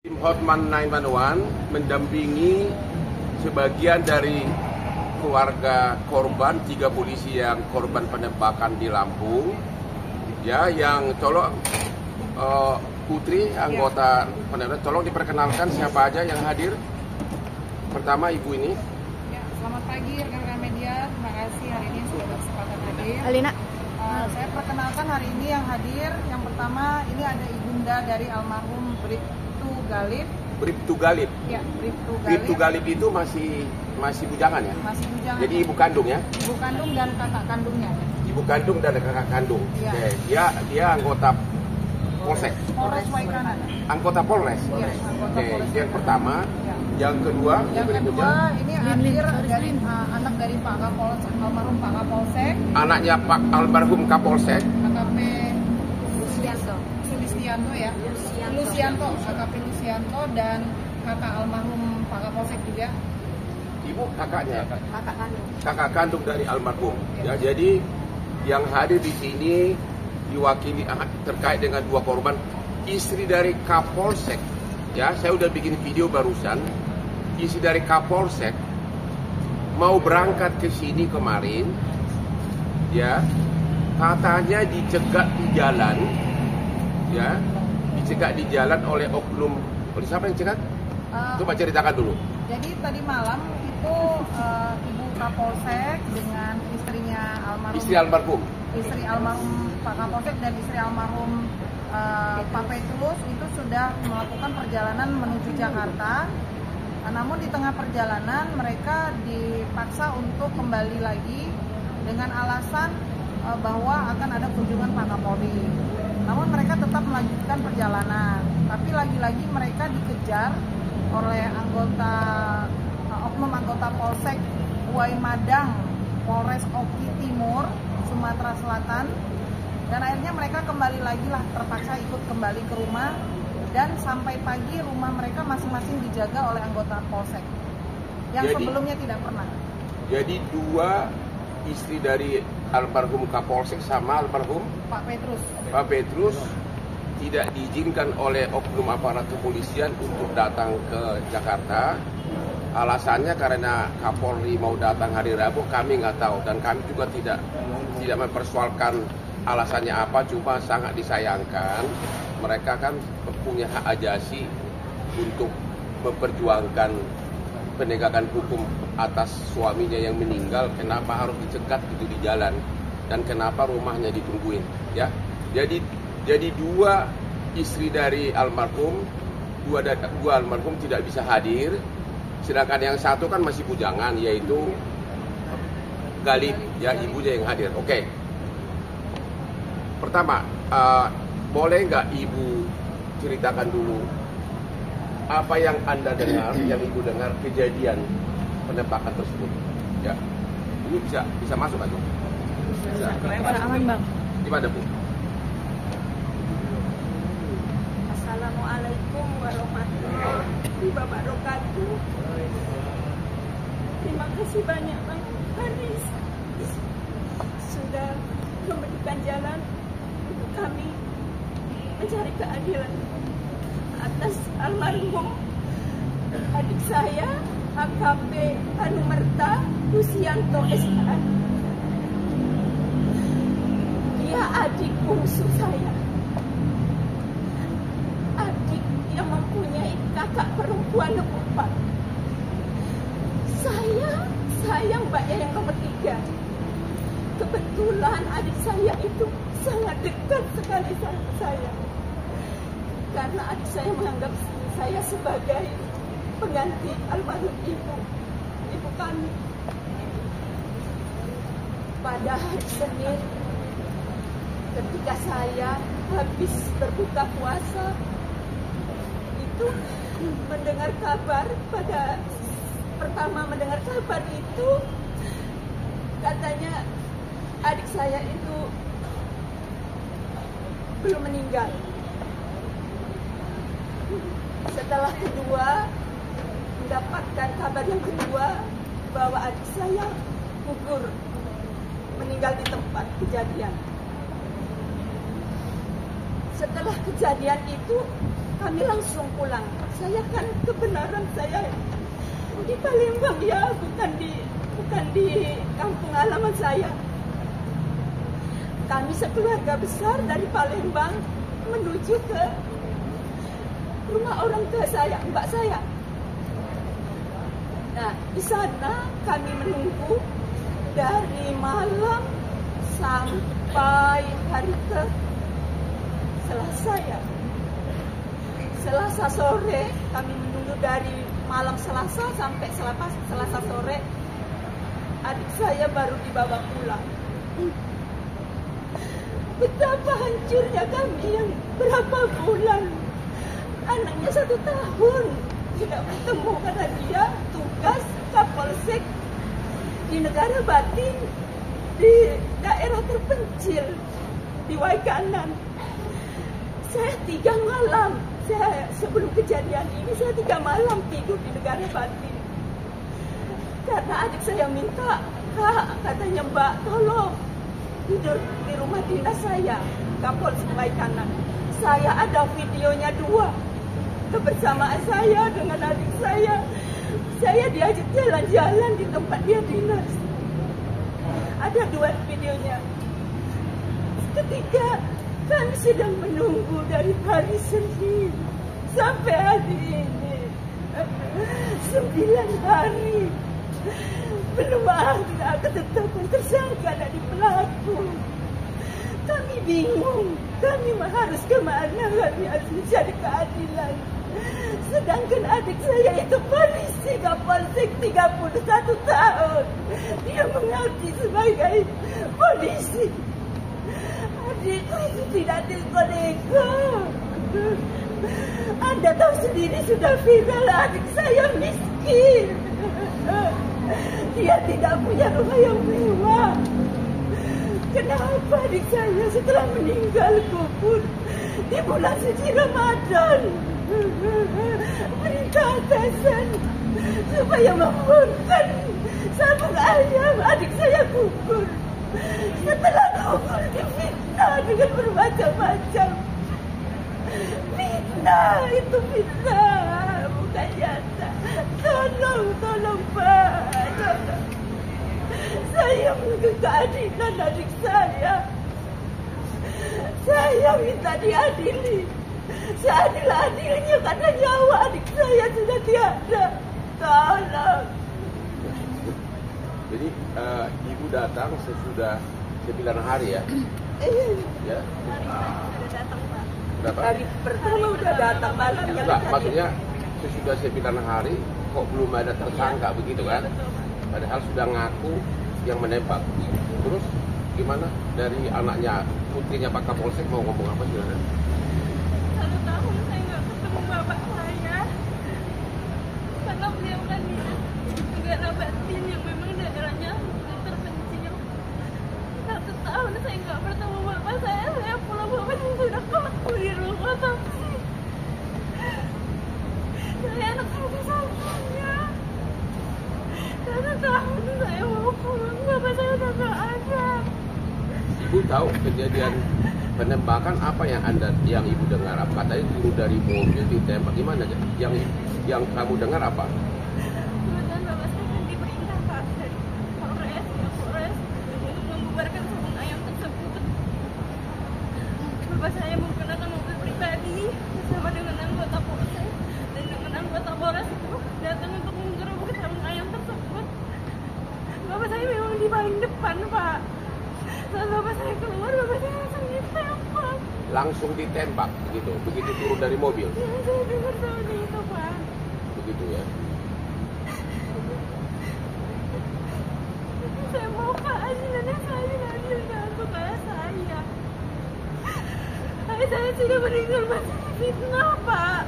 Tim Hotman 911 mendampingi sebagian dari keluarga korban, 3 polisi yang korban penembakan di Lampung, ya, yang tolong Putri, anggota penembakan, tolong diperkenalkan siapa aja yang hadir. Pertama ibu ini. Ya, selamat pagi rekan-rekan media, terima kasih hari ini sudah berkesempatan hadir. Alina. Saya perkenalkan hari ini yang hadir, yang pertama ini ada ibunda dari almarhum Bribtu Galib. Bribtu Galib. Ya, Bribtu Galib. Bribtu Galib itu masih bujangan ya? Masih bujangan. Jadi ibu kandung ya? Ibu kandung dan kakak kandungnya. Ibu kandung dan kakak kandung. Ya. Oke. Dia anggota Polsek. Polres Waikanan. Anggota Polres. Ya, anggota Oke, Polres itu yang pertama. Ya. Yang kedua, Yang kedua ini hadir dari anak dari Pak Kapolsek, almarhum Pak Kapolsek, anaknya Pak almarhum Kapolsek. AKP Sulistianto ya. Lucianto, AKP Lucianto dan kakak almarhum Pak Kapolsek juga. Ibu kakaknya. Kakak kandung. Kakak kandung dari almarhum. Ya, jadi yang hadir di sini diwakili terkait dengan 2 korban, istri dari Kapolsek. Ya, saya udah bikin video barusan. Istri dari Kapolsek mau berangkat ke sini kemarin. Ya, katanya dicegat di jalan. Ya, dicegat di jalan oleh oknum. Oleh siapa yang cegat? Coba ceritakan dulu. Jadi tadi malam itu Ibu Kapolsek dengan istrinya almarhum. Istri almarhum. Istri almarhum Pak Kapolsek dan istri almarhum Pak Petrus itu sudah melakukan perjalanan menuju Jakarta. Namun di tengah perjalanan mereka dipaksa untuk kembali lagi dengan alasan bahwa akan ada kunjungan Pak Kapolri. Namun mereka tetap melanjutkan perjalanan. Tapi lagi-lagi mereka dikejar oleh oknum anggota Polsek Uwai Madang, Polres Oki Timur, Sumatera Selatan. Dan akhirnya mereka kembali lagi lah, terpaksa ikut kembali ke rumah. Dan sampai pagi rumah mereka masing-masing dijaga oleh anggota Polsek yang sebelumnya tidak pernah. Jadi 2 istri dari almarhum Kapolsek sama almarhum Pak Petrus. Pak Petrus tidak diizinkan oleh oknum aparat kepolisian untuk datang ke Jakarta. Alasannya karena Kapolri mau datang hari Rabu, kami nggak tahu, dan kami juga tidak mempersoalkan alasannya apa. Cuma sangat disayangkan mereka kan punya hak ajasi untuk memperjuangkan penegakan hukum atas suaminya yang meninggal. Kenapa harus dicegat gitu di jalan, dan kenapa rumahnya ditungguin, ya? Jadi 2 istri dari almarhum, 2 almarhum tidak bisa hadir, sedangkan yang satu kan masih bujangan, yaitu Galib, ya, ibunya yang hadir. Oke. Pertama, boleh nggak Ibu ceritakan dulu apa yang Anda dengar, yang Ibu dengar kejadian penembakan tersebut? Ya, ini bisa masuk aja. Bisa. Aman, Bang. Gimana, Bu? Assalamualaikum warahmatullahi wabarakatuh. Terima kasih banyak Bang Haris sudah memberikan jalan untuk kami mencari keadilan atas almarhum adik saya AKP Anumerta Lucianto SH. Dia adik bungsu saya, adik yang mempunyai kakak perempuan nomor 4. Saya mbaknya yang nomor 3. Kebetulan adik saya itu sangat dekat sekali sama saya, karena adik saya menganggap saya sebagai pengganti almarhum ibu kami. Pada hari Senin, ketika saya habis berbuka puasa, itu mendengar kabar, pertama mendengar kabar itu katanya adik saya itu belum meninggal. Setelah kedua mendapatkan kabar yang kedua bahwa adik saya gugur meninggal di tempat kejadian. Setelah kejadian itu kami langsung pulang. Saya kan kebenaran saya di Palembang ya, bukan di kampung halaman saya. Kami sekeluarga besar dari Palembang menuju ke rumah orang tua saya, mbak saya. Nah, di sana kami menunggu dari malam sampai hari ke Selasa ya. Selasa sore kami menunggu dari malam Selasa sampai Selasa sore. Adik saya baru dibawa pulang. Betapa hancurnya kami yang berapa bulan. Anaknya 1 tahun tidak bertemu karena dia tugas Kapolsek di negara batin di daerah terpencil di Waikanan. Saya 3 malam. Sebelum kejadian ini saya 3 malam tidur di negara batin. Karena adik saya minta, Kak, katanya Mbak, tolong tidur di rumah dinas saya, Kapolsek Waikanan. Saya ada videonya 2 kebersamaan saya dengan adik saya. Saya diajak jalan-jalan di tempat dia dinas. Ada 2 videonya. Ketika kami sedang menunggu dari hari Senin sampai hari ini 9 hari belum ada ketetapan tersangka dari pelaku. Kami bingung, kami harus kemana, kami harus mencari keadilan. Sedangkan adik saya itu polisi Kapolsek 31 tahun. Dia mengabdi sebagai polisi. Adikku itu tidak deko-deko. Anda tahu sendiri sudah viral, adik saya miskin. Dia tidak punya rumah yang mewah. Kenapa adik saya setelah meninggal kubur di bulan suci Ramadan? Perintah atasan supaya membuatkan sabung ayam adik saya kubur. Setelah kubur difitnah dengan bermacam-macam. Fitnah, itu fitnah, bukan nyata. Tolong Pak, tolong. Saya menuntut keadilan adik saya. Saya minta diadili. Seadil-adilnya karena nyawa adik saya sudah tiada. Tolong. Jadi ibu datang sesudah 9 hari ya? Ya. Sudah datang Pak. Berapa? Hari pertama udah datang malamnya. Enggak, maksudnya sesudah 9 hari kok belum ada tersangka begitu kan? Padahal sudah ngaku yang menembak. Terus gimana dari anaknya, putrinya Pak Kapolsek mau ngomong apa sih? 1 tahun saya nggak ketemu bapak saya karena beliau kan di negara batin yang memang daerahnya terpencil. 1 tahun saya nggak bertemu bapak saya pulang bapak sudah kaku di rumah. Tapi saya anak satu-satunya. 1 tahun saya mau pulang, bapak saya udah nggak ada. Ibu tahu kejadian penembakan apa yang ibu dengar? Apa katanya turun dari mobil ditembak, gimana? Yang kamu dengar apa? Kemudian bapak saya kan diperintah Pak dari Polres untuk membubarkan sabung ayam tersebut. Bapak saya menggunakan mobil pribadi bersama dengan anggota Polsek dan dengan anggota Polres itu datang untuk menggerobak sabung ayam tersebut. Bapak saya memang di paling depan Pak. Saat bapak saya keluar, bapak saya langsung ditembak. Langsung ditembak begitu turun dari mobil. Ya, saya dengar seperti itu Pak. Begitu ya. Saya mau keadilan yang seadil-adilnya untuk ayah saya. Ayah saya sudah meninggal masih fitnah Pak.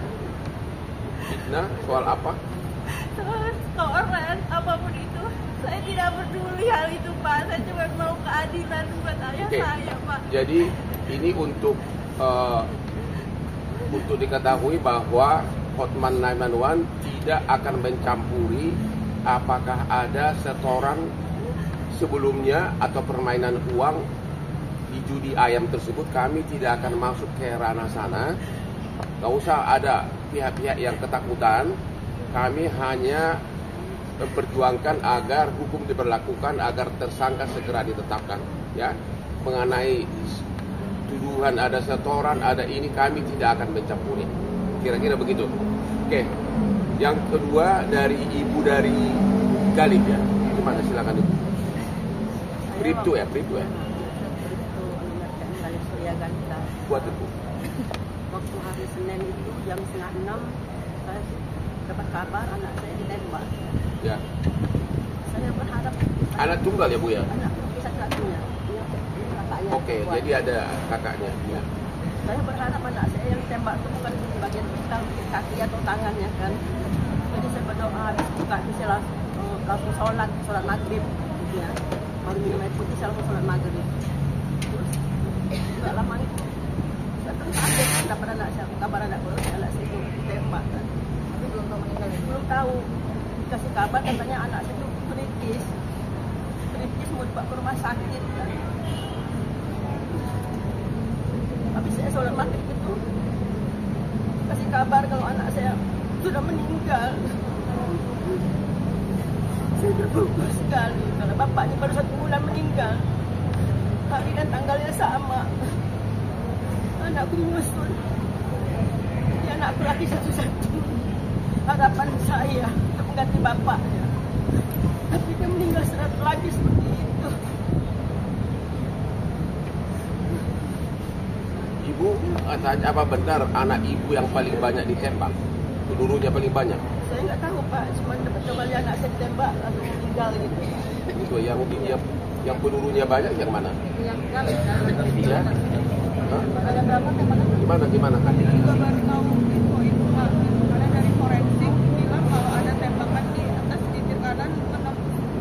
Fitnah soal apa? Soal apapun itu, saya tidak peduli hal itu Pak. Saya cuma mau keadilan buat ayah saya Pak. Jadi ini untuk diketahui bahwa Hotman 911 tidak akan mencampuri apakah ada setoran sebelumnya atau permainan uang di judi ayam tersebut kami tidak akan masuk ke ranah sana. Gak usah ada pihak-pihak yang ketakutan. Kami hanya memperjuangkan agar hukum diberlakukan, agar tersangka segera ditetapkan. Ya, mengenai tuduhan ada setoran, ada ini, kami tidak akan mencampuri. Kira-kira begitu. Oke. Yang kedua dari ibu dari Galib ya. Gimana, silakan ibu. Bribtu ya. Bribtu Galib Surya Ganta. Buat ibu. Waktu hari Senin itu jam 5:30 saya dapat kabar anak saya ditembak. Ya. Saya berharap Anak tunggal ya Bu ya? anak satu-satunya. Kakaknya. Oke, jadi ada kakaknya. Ya. Saya berharap anak saya yang ditembak itu bukan di bagian kaki atau tangannya kan. Jadi saya berdoa habis buka itu saya langsung sholat maghrib gitu ya. Baru minum air putih saya langsung sholat maghrib. Terus nggak lama itu saya terkaget kabar anak saya itu ditembak kan. Tapi belum tahu meninggal. Belum tahu, dikasih kabar katanya anak saya itu kritis mau dibawa ke rumah sakit kan. Habis saya sholat maghrib itu kasih kabar kalau anak saya sudah meninggal. Saya terpukul sekali karena bapaknya baru 1 bulan meninggal, hari dan tanggalnya sama. Anakku menyusul, dia anakku lagi satu-satu harapan saya untuk mengganti bapaknya, tapi dia meninggal secara tragis seperti itu. Ibu, apa benar anak ibu yang paling banyak ditembak? Pelurunya paling banyak? Saya nggak tahu Pak, cuma dapat kembali anak saya ditembak lalu meninggal gitu. Itu yang pelurunya banyak yang mana? Yang kali Ya? Hah? ada berapa tembakan? Gimana kan? Juga baru tahu info itu Pak, karena dari forensik bilang kalau ada tembakan di atas bibir kanan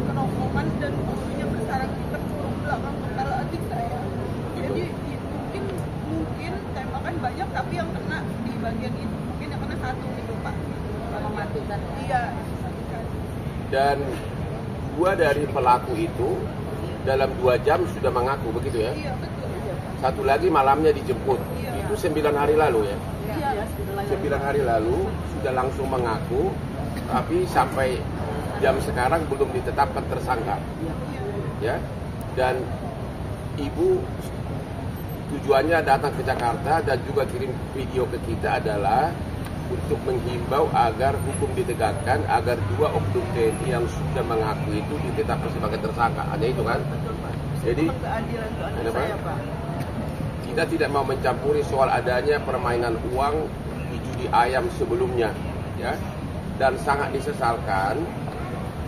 kenongkongan dan pelurunya bersarang di peluru belakang kepala adik saya. Jadi mungkin tembakan banyak tapi yang kena di bagian itu mungkin yang kena satu gitu Pak. Kalau mati kan. Iya. Dan 2 dari pelaku itu dalam 2 jam sudah mengaku, begitu ya? Iya betul. Satu lagi malamnya dijemput. Iya. Itu 9 hari lalu ya? Iya, 9 hari lalu sudah langsung mengaku, tapi sampai jam sekarang belum ditetapkan tersangka. Ya. Dan ibu tujuannya datang ke Jakarta dan juga kirim video ke kita adalah untuk menghimbau agar hukum ditegakkan, agar 2 oknum TNI yang sudah mengaku itu ditetapkan sebagai tersangka. Hanya itu kan? Jadi keadilan untuk anak saya Pak. kita tidak mau mencampuri soal adanya permainan uang di judi ayam sebelumnya, ya. Dan sangat disesalkan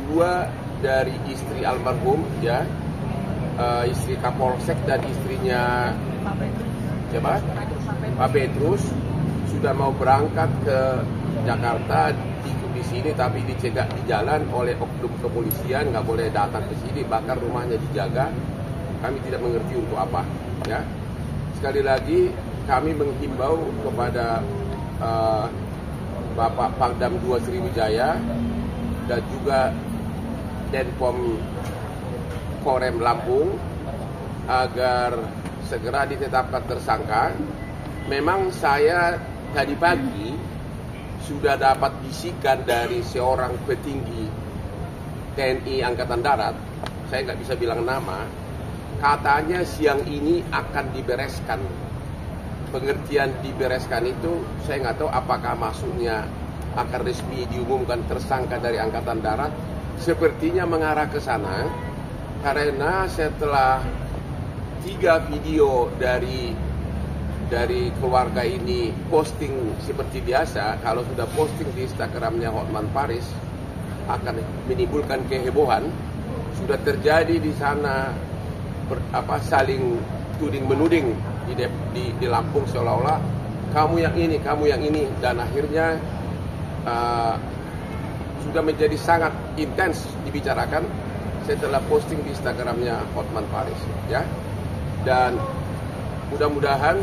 2 dari istri almarhum, ya, istri Kapolsek dan istrinya siapa? Pak Petrus sudah mau berangkat ke Jakarta, ikut di sini tapi dicegat di jalan oleh oknum kepolisian, nggak boleh datang ke sini, bahkan rumahnya dijaga. Kami tidak mengerti untuk apa, ya. Sekali lagi kami menghimbau kepada Bapak Pangdam 2 Sriwijaya dan juga Denpom Korem Lampung agar segera ditetapkan tersangka. Memang saya tadi pagi sudah dapat bisikan dari seorang petinggi TNI Angkatan Darat, saya nggak bisa bilang nama, katanya siang ini akan dibereskan. Pengertian dibereskan itu saya nggak tahu apakah maksudnya akan resmi diumumkan tersangka dari Angkatan Darat. Sepertinya mengarah ke sana karena setelah 3 video dari keluarga ini posting seperti biasa, kalau sudah posting di Instagramnya Hotman Paris akan menimbulkan kehebohan. Sudah terjadi di sana saling tuding menuding di Lampung, seolah-olah kamu yang ini, dan akhirnya sudah menjadi sangat intens dibicarakan setelah posting di Instagramnya Hotman Paris, ya. Dan mudah-mudahan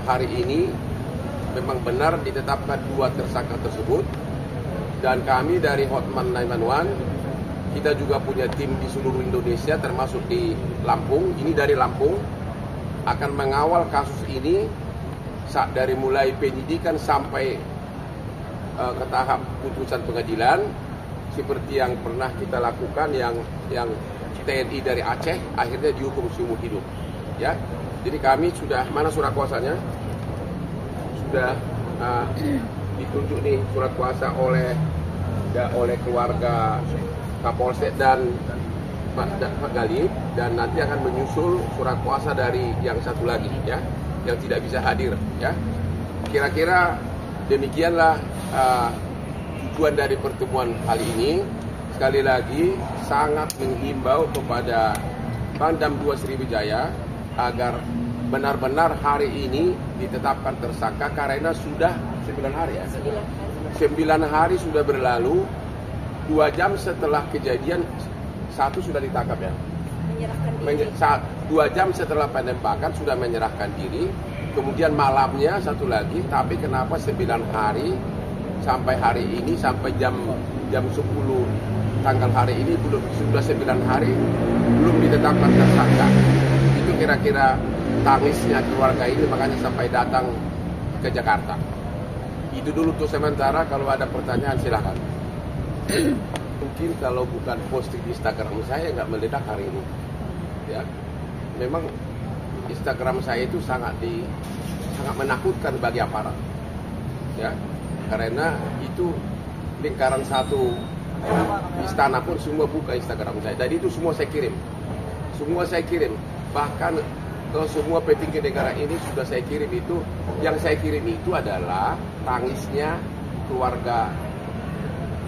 hari ini memang benar ditetapkan 2 tersangka tersebut, dan kami dari Hotman 911 Kita juga punya tim di seluruh Indonesia, termasuk di Lampung. Ini dari Lampung akan mengawal kasus ini dari mulai penyidikan sampai ke tahap putusan pengadilan, seperti yang pernah kita lakukan yang TNI dari Aceh akhirnya dihukum seumur hidup. Ya, jadi kami sudah, mana surat kuasanya? Sudah ditunjuk nih surat kuasa oleh keluarga Kapolsek dan Pak Galip, dan nanti akan menyusul surat kuasa dari yang satu lagi ya, yang tidak bisa hadir ya. Kira-kira demikianlah tujuan dari pertemuan kali ini. Sekali lagi sangat menghimbau kepada Pangdam 2 Sriwijaya agar benar-benar hari ini ditetapkan tersangka, karena sudah 9 hari ya. 9 hari sudah berlalu, 2 jam setelah kejadian satu sudah ditangkap ya. Menyerahkan diri. 2 jam setelah penembakan sudah menyerahkan diri. Kemudian malamnya satu lagi, tapi kenapa 9 hari sampai hari ini, sampai jam 10 tanggal hari ini sudah 9 hari belum ditetapkan tersangka. Itu kira-kira tangisnya keluarga ini, makanya sampai datang ke Jakarta. Itu dulu untuk sementara, kalau ada pertanyaan silahkan. Mungkin kalau bukan posting di Instagram saya nggak meledak hari ini. Ya, memang Instagram saya itu sangat menakutkan bagi aparat. Ya, karena itu lingkaran satu istana pun semua buka Instagram saya. Jadi itu semua saya kirim. Bahkan ke semua petinggi negara ini sudah saya kirim itu. Yang saya kirim itu adalah tangisnya keluarga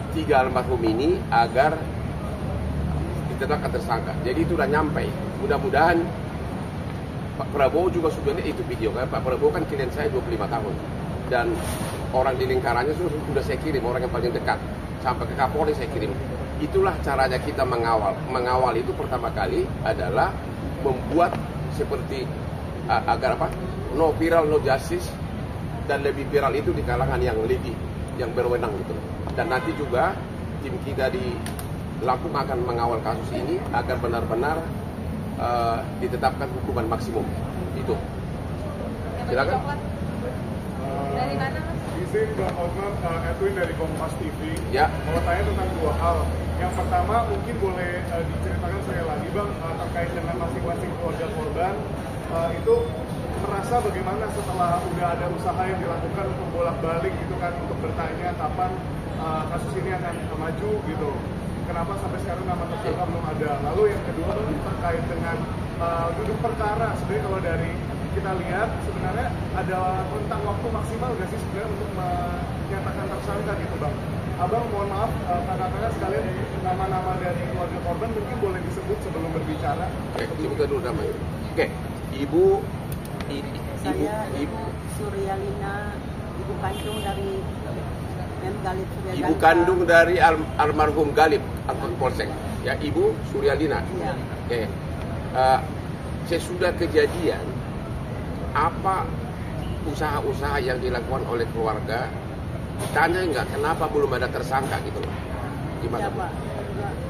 3 almarhum ini agar ditetapkan tersangka. Jadi itu udah nyampe. Mudah-mudahan Pak Prabowo juga sudah lihat itu video kan. Pak Prabowo kan klien saya 25 tahun. Dan orang di lingkarannya sudah saya kirim, orang yang paling dekat. Sampai ke Kapolri saya kirim. Itulah caranya kita mengawal. Mengawal itu pertama kali adalah membuat seperti agar apa? No viral, no justice. Dan lebih viral itu di kalangan yang berwenang gitu. Dan nanti juga tim kita di Lampung akan mengawal kasus ini agar benar-benar ditetapkan hukuman maksimum. Itu. Silakan. Dari mana? Izin Bang Hotman, Edwin dari Kompas TV. Ya. Mau tanya tentang 2 hal. Yang pertama mungkin boleh diceritakan sekali lagi Bang, terkait dengan masing-masing keluarga korban. Itu merasa bagaimana setelah udah ada usaha yang dilakukan untuk bolak-balik gitu kan, untuk bertanya kapan kasus ini akan maju gitu. Kenapa sampai sekarang nama tersangka belum ada? Lalu yang kedua terkait dengan duduk perkara. Sebenarnya kalau dari kita lihat sebenarnya ada rentang waktu maksimal nggak sih sebenarnya untuk menyatakan tersangka gitu Bang? Abang mohon maaf, kakak-kakak sekalian nama-nama dari keluarga korban mungkin boleh disebut sebelum berbicara. Oke, dulu namanya. Oke, Ibu Suryalina, ibu kandung dari Galip Suryalina. Ibu kandung dari almarhum Galip Polsek. Ya, Ibu Suryalina. Ya. Oke. Sesudah kejadian, apa usaha-usaha yang dilakukan oleh keluarga? Ditanya nggak kenapa belum ada tersangka gitu loh? Gimana? Ya, Pak.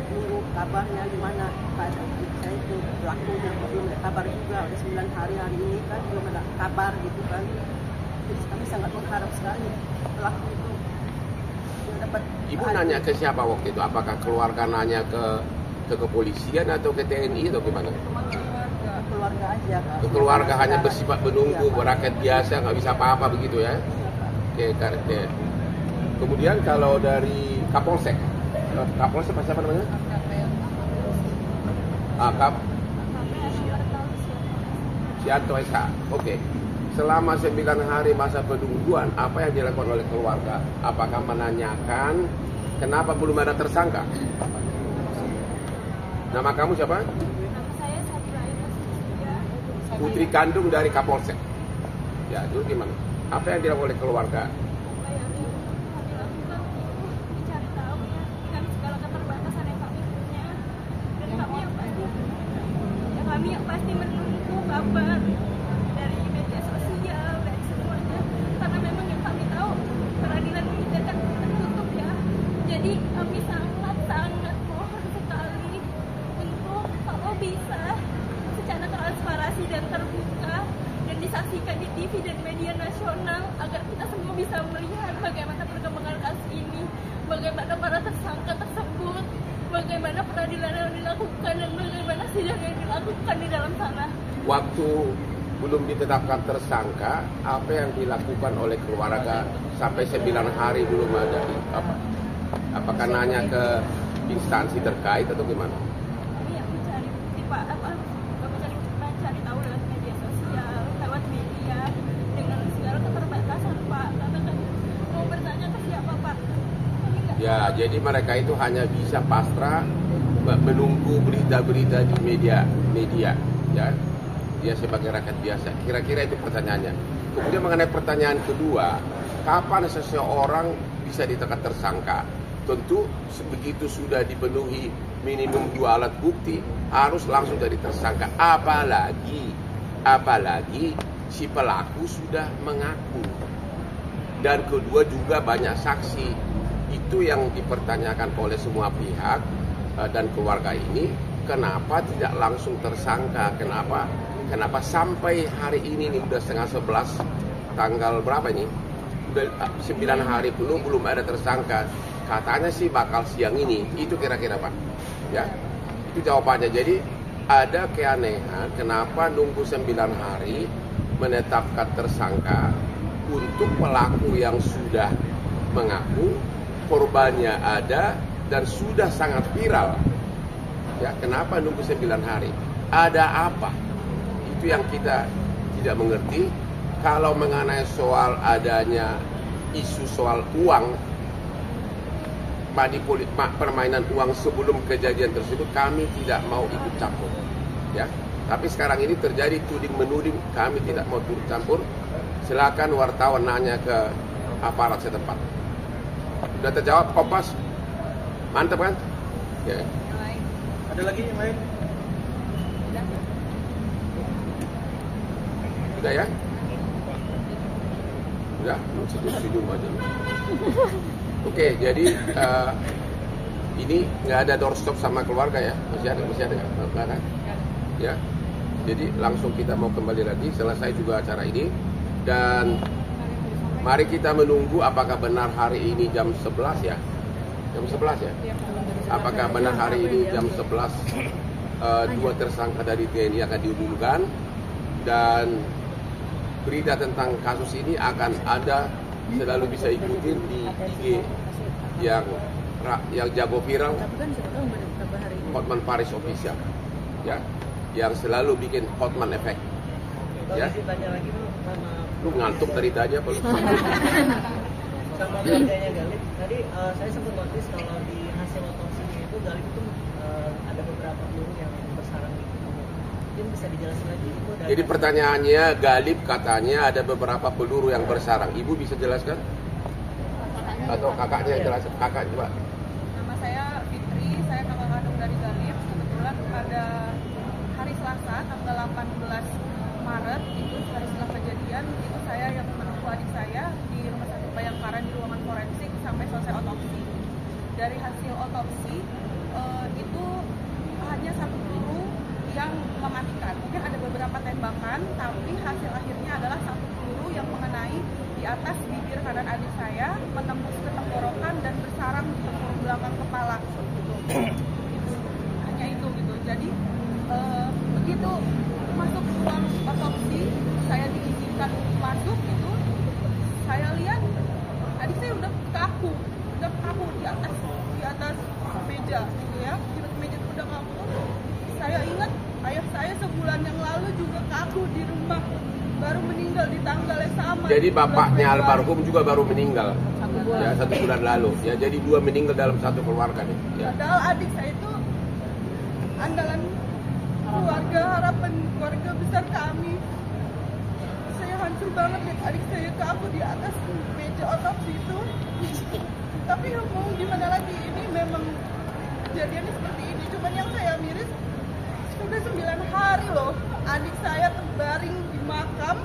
Nunggu kabarnya gimana? Saya itu pelakunya belum ada kabar juga. Udah 9 hari ini kan belum ada kabar gitu kan. Jadi kami sangat mengharap sekali pelaku itu dapat. Ibu nanya ke siapa waktu itu? Apakah keluarga nanya ke kepolisian atau ke TNI atau gimana? Keluarga aja. Kak. Keluarga hanya bersifat menunggu, rakyat biasa nggak bisa apa-apa begitu ya? Oke. Kemudian kalau dari Kapolsek siapa namanya? Sianto SH. Oke. Selama 9 hari masa penungguan, apa yang dilakukan oleh keluarga? Apakah menanyakan kenapa belum ada tersangka? Nama kamu siapa? Nama saya Sabrina Sistia. Putri kandung dari Kapolsek. Ya, itu gimana? Apa yang dilakukan oleh keluarga? Apa yang kami lakukan itu mencari tahu ya dengan segala keterbatasan yang kami punya, dan kami yang pasti menunggu kabar dari media sosial, dari semuanya, karena memang yang kami tahu peradilan militer kan tertutup ya. Jadi kami sangat mohon sekali TV dan media nasional agar kita semua bisa melihat bagaimana perkembangan kasus ini, bagaimana para tersangka tersebut, bagaimana peradilan yang dilakukan dan bagaimana sidang yang dilakukan di dalam sana. Waktu belum ditetapkan tersangka, apa yang dilakukan oleh keluarga sampai 9 hari belum ada apa? Apakah nanya ke instansi terkait atau gimana? Iya, mencari bukti Pak, mencari tahu lewat media sosial, lewat media dengan segala keterbatasan Pak. Karena kan mau bertanya ke siapa Pak? Ya, jadi mereka itu hanya bisa pasrah menunggu berita-berita di media, ya. Dia sebagai rakyat biasa. Kira-kira itu pertanyaannya. Kemudian mengenai pertanyaan kedua, kapan seseorang bisa ditetapkan tersangka? Tentu begitu sudah dipenuhi minimum 2 alat bukti, harus langsung jadi tersangka. Apalagi si pelaku sudah mengaku. Dan kedua juga banyak saksi. Itu yang dipertanyakan oleh semua pihak dan keluarga ini. Kenapa tidak langsung tersangka? Kenapa sampai hari ini nih udah setengah 11, tanggal berapa ini? Udah 9 hari belum ada tersangka. Katanya sih bakal siang ini. Itu kira-kira Pak. Ya. Itu jawabannya. Jadi ada keanehan kenapa nunggu 9 hari menetapkan tersangka untuk pelaku yang sudah mengaku, korbannya ada dan sudah sangat viral. Ya, kenapa nunggu 9 hari? Ada apa? Itu yang kita tidak mengerti. Kalau mengenai soal adanya isu soal uang, permainan uang sebelum kejadian tersebut, kami tidak mau ikut campur. Ya, tapi sekarang ini terjadi tuding menuding, kami tidak mau turut campur. Silakan wartawan nanya ke aparat setempat. Sudah terjawab, Kompas? Mantap kan? Ya. Ada lagi yang lain? Sudah ya? Sudah? Setuju aja. Oke, jadi ini nggak ada doorstop sama keluarga ya? Masih ada kan? Ya. Jadi langsung kita mau kembali lagi, selesai juga acara ini. Dan mari kita menunggu apakah benar hari ini jam 11 ya? Jam 11 ya? Apakah benar hari ini jam 11 2 tersangka dari TNI akan diumumkan, dan berita tentang kasus ini akan ada, selalu bisa ikutin di IG yang jago viral, Hotman Paris Official, ya, yang selalu bikin Hotman Effect. Ya. Lu ngantuk dari tadi apa lu? Sama bedanya Galip, tadi saya sempat notice kalau di hasil otopsinya itu Galip itu ada beberapa peluru yang bersarang di tubuh. Mungkin bisa dijelaskan lagi itu. Jadi pertanyaannya, Galip katanya ada beberapa peluru yang bersarang. Ibu bisa jelaskan? Atau kakaknya yang jelaskan? Kakak coba. Nama saya Fitri, saya kakak kandung dari Galip. Kebetulan pada hari Selasa tanggal 18 Maret itu hari setelah kejadian, itu saya yang menunggu adik saya di Rumah Sakit Bayangkara di ruangan forensik sampai selesai otopsi. Dari hasil otopsi itu hanya 1 peluru yang mematikan. Mungkin ada beberapa tembakan, tapi hasil akhirnya adalah 1 peluru yang mengenai di atas bibir kanan adik saya, menembus ke tenggorokan dan bersarang di belakang kepala. Hanya itu gitu. Jadi begitu masuk ruang otopsi, saya diizinkan masuk gitu. Saya lihat adik saya udah kaku di atas meja gitu ya. Di meja udah kaku. Saya ingat ayah saya sebulan yang lalu juga kaku di rumah, baru meninggal di tanggal yang sama. Jadi bapaknya almarhum juga baru meninggal. Ya, 1 bulan lalu. Ya, jadi 2 meninggal dalam 1 keluarga nih. Ya. Padahal adik saya itu andalan keluarga, harapan keluarga besar kami. Saya hancur banget lihat adik saya kaku di atas meja otopsi itu. Tapi mau gimana lagi, ini memang kejadiannya seperti ini. Cuman yang saya miris, sudah 9 hari loh adik saya terbaring di makam.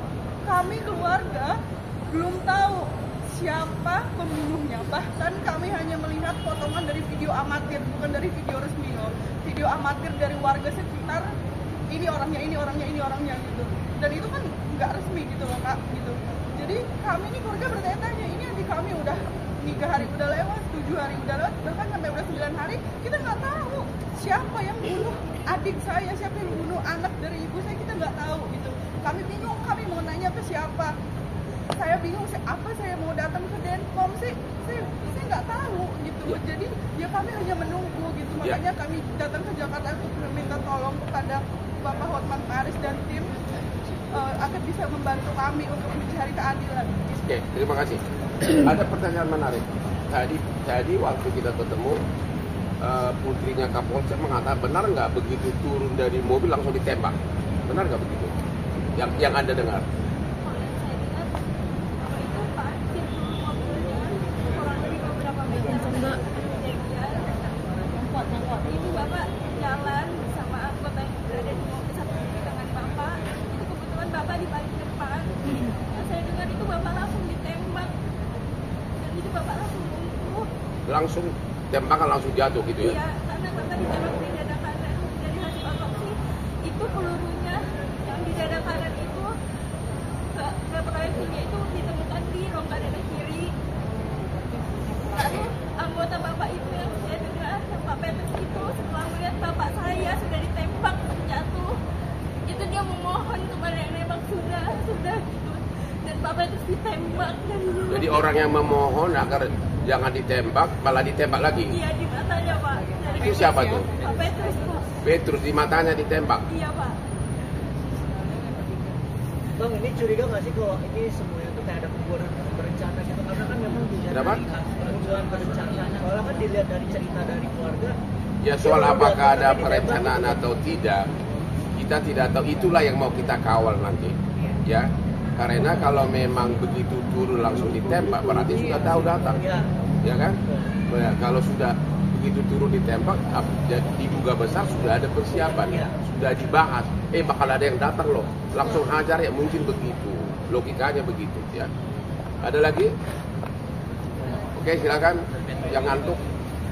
Kami keluarga belum tahu siapa pembunuhnya. Bahkan kami hanya melihat potongan dari video amatir, bukan dari video resmi loh. Video amatir dari warga sekitar ini orangnya gitu. Dan itu kan nggak resmi gitu loh Kak gitu. Jadi kami ini keluarga bertanya-tanya, ini adik kami udah 3 hari udah lewat, 7 hari udah lewat, bahkan sampai udah 9 hari kita nggak tahu siapa yang bunuh adik saya, siapa yang bunuh anak dari ibu saya, kita nggak tahu gitu. Kami bingung, kami mau nanya ke siapa. Saya bingung, apa saya mau datang ke Denpom sih, saya nggak tahu gitu. Jadi ya kami hanya menunggu gitu. Makanya kami datang ke Jakarta untuk meminta tolong kepada Bapak Hotman Paris dan tim agar bisa membantu kami untuk mencari keadilan. Oke, terima kasih. Ada pertanyaan menarik. Tadi waktu kita ketemu, putrinya Kapolsek mengatakan benar nggak begitu turun dari mobil langsung ditembak? Benar nggak begitu? Yang Anda dengar? Itu Bapak jalan sama anggota yang berada di mobil satu dengan Bapak. Itu kebetulan Bapak di paling depan. Saya dengar itu Bapak langsung ditembak. Dan itu Bapak langsung lumpuh. Langsung tembakan langsung jatuh gitu ya? Iya, karena Bapak ditembak di dada kanan. Dari hasil otopsi itu pelurunya yang di dada kanan itu proyektilnya itu ditemukan di rongga dada kiri. Lalu anggota Bapak itu yang saya dengar, yang Pak Petrus itu setelah melihat Bapak saya sudah ditembak jatuh, itu dia memohon kepada yang nembak sudah gitu. Dan Bapak itu ditembak dan Jadi orang yang memohon agar jangan ditembak malah ditembak lagi? Iya, di matanya Pak. Itu siapa tuh? Pak Petrus Pak. Petrus di matanya ditembak? Iya Pak. Bang, ini curiga nggak sih kalau ini semuanya tuh kayak ada pembunuhan berencana gitu? Karena kan memang dilihat Kenapa? pembunuhan berencana. Soalnya kan dilihat dari cerita dari keluarga. Ya soal apakah ada perencanaan atau tidak, kita tidak tahu. Itulah yang mau kita kawal nanti, ya. Karena kalau memang begitu turun langsung ditembak, berarti sudah tahu datang, ya kan? Ya, kalau sudah begitu turun ditembak, diduga besar sudah ada persiapan, sudah dibahas. Bakal ada yang datang loh, langsung hajar ya, mungkin begitu, logikanya begitu, ya. Ada lagi? Oke, silakan. Yang ngantuk.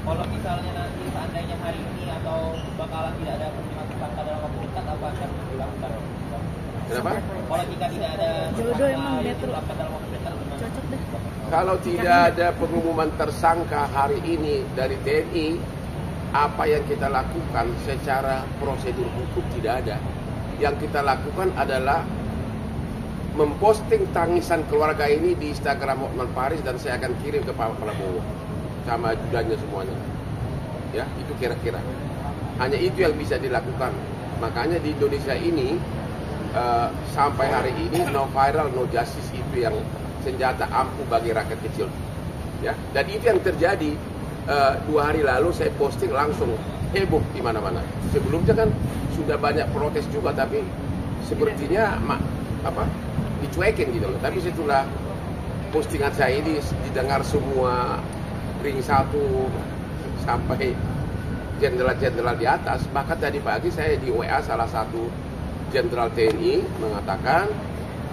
Kalau misalnya nanti seandainya hari ini atau bakalan tidak ada penerimaan tersangka dalam waktu dekat, apa akan dilakukan? Kenapa? Kalau jika tidak ada Jodoh emang tersangka dalam waktu dekat, cocok deh. Kalau tidak ada pengumuman tersangka hari ini dari TNI, apa yang kita lakukan secara prosedur hukum tidak ada. Yang kita lakukan adalah memposting tangisan keluarga ini di Instagram Hotman Paris dan saya akan kirim ke Pak Prabowo sama ajudannya semuanya. Ya, itu kira-kira. Hanya itu yang bisa dilakukan. Makanya di Indonesia ini sampai hari ini no viral no justice, itu yang senjata ampuh bagi rakyat kecil. Ya, dan itu yang terjadi. 2 hari lalu saya posting langsung heboh di mana-mana. Sebelumnya kan sudah banyak protes juga, tapi sepertinya dicuekin gitu loh. Tapi setelah postingan saya ini didengar semua ring 1 sampai jenderal-jenderal di atas. Bahkan tadi pagi saya di WA salah satu jenderal TNI mengatakan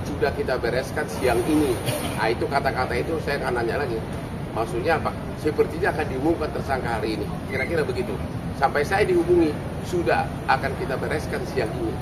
sudah kita bereskan siang ini. Nah, itu kata-kata itu saya akan nanya lagi. Maksudnya apa? Sepertinya akan diumumkan tersangka hari ini. Kira-kira begitu. Sampai saya dihubungi, sudah akan kita bereskan siang ini.